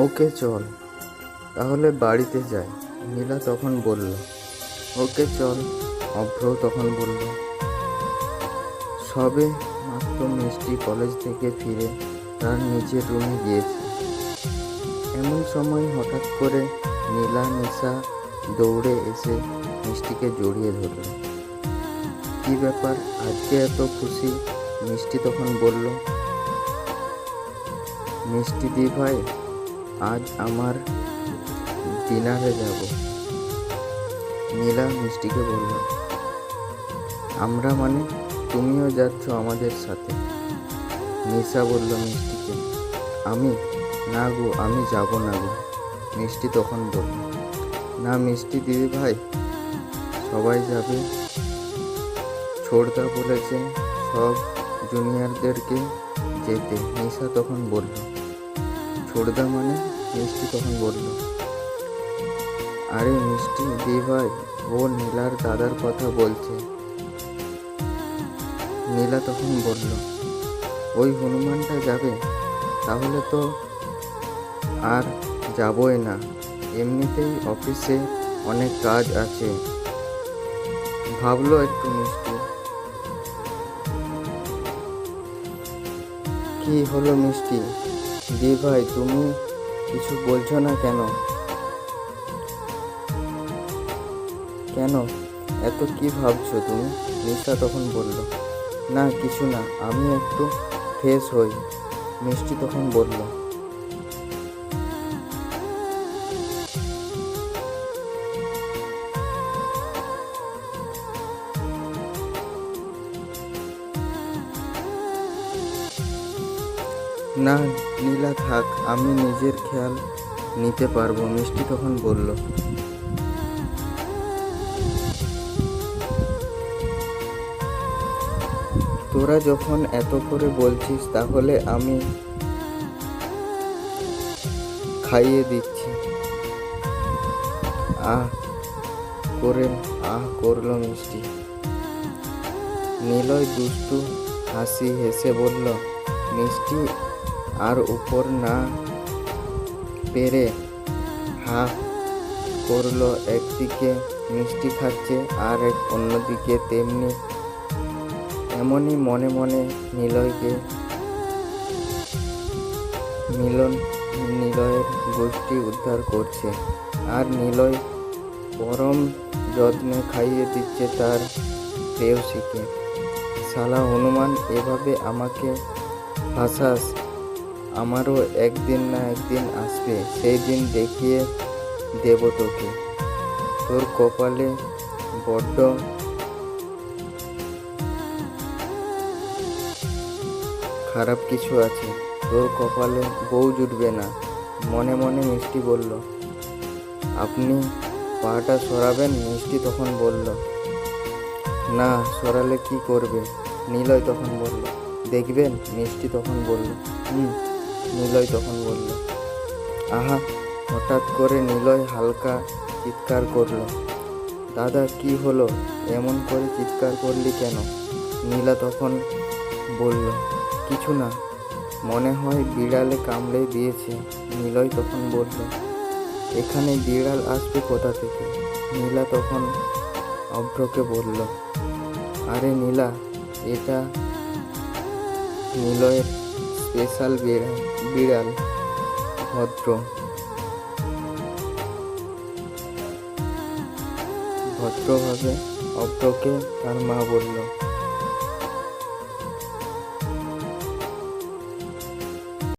ওকে চল তাহলে বাড়িতে যাই, নীলা তখন বলল। ওকে চল, অভ্র তখন বলল। সবে মাত্র মিষ্টি কলেজ থেকে ফিরে তার নিজের রুমে গিয়েছে। এমন সময় হঠাৎ করে নীলা নিশা দৌড়ে এসে মিষ্টিকে জড়িয়ে ধরল। কি ব্যাপার, আজকে এত খুশি? মিষ্টি তখন বলল। মিষ্টি দি ভাই, আজ আমার ডিনারে যাব। নীলা মিষ্টিকে বলল। আমরা মানে? তুমিও যাচ্ছ আমাদের সাথে? নিশা বলল মিষ্টিকে। আমি? না গো, আমি যাব না গো। মিষ্টি তখন বলল। না মিষ্টি দিদি ভাই, সবাই যাবে। ছোড়দা বলেছে সব জুনিয়রদেরকে যেতে। নিশা তখন বলল। ছোড়দা মানে? মিষ্টি তখন বলল। আরে মিষ্টি দি ভাই, ও নীলার দাদার কথা বলছে। নীলা তখন বলল। ওই হনুমানটা যাবে? তাহলে তো আর যাবই না, এমনিতেই অফিসে অনেক কাজ আছে। ভাবলো একটু মিষ্টি। কি হলো মিষ্টি দি ভাই, তুমি কিছু বলছো না কেন? কেন এত কি ভাবছো তুমি? নিশা তখন বলল। না কিছু না, আমি একটু ফ্রেশ হই। মিষ্টি তখন বলল। না নীলা থাক, আমি নিজের খেয়াল নিতে পারবো। মিষ্টি তখন বলল। তোরা যখন এত করে বলছিস তাহলে আমি খাইয়ে দিচ্ছি। আহ করলো মিষ্টি। নিলয় দুষ্টু হাসি হেসে বলল। মিষ্টি আর উপর না পেরে হা করলো। একদিকে মিষ্টি খাচ্ছে আর অন্যদিকে এমনই মনে মনে নিলয়ের গোষ্ঠী উদ্ধার করছে। আর নিলয় পরম যত্নে খাইয়ে দিচ্ছে তার প্রেয়সীকে। শালা হনুমান, এভাবে আমাকে হাসাস? আমারও একদিন না একদিন আসবে, সেই দিন দেখিয়ে দেব তোকে। তোর কপালে বড্ড খারাপ কিছু আছে, তোর কপালে বউ জুটবে না। মনে মনে মিষ্টি বলল। আপনি পাটা সরাবেন? মিষ্টি তখন বলল। না সরালে কি করবে? নিলয় তখন বলল। দেখবেন? মিষ্টি তখন বলল। নিলয় তখন বলল। আহা! হঠাৎ করে নিলয় হালকা চিৎকার করল। দাদা কি হলো? এমন করে চিৎকার করলি কেন? নীলা তখন বলল। কিছু না, মনে হয় বিড়ালে কামড়ে দিয়েছে। নিলয় তখন বলল। এখানে বিড়াল আসবে কোথা থেকে? নীলা তখন অভ্রকে বলল। আরে নীলা, এটা নিলয়ের স্পেশাল বিড়াল ভদ্রভাবে অভ্রকে তার মা বলল।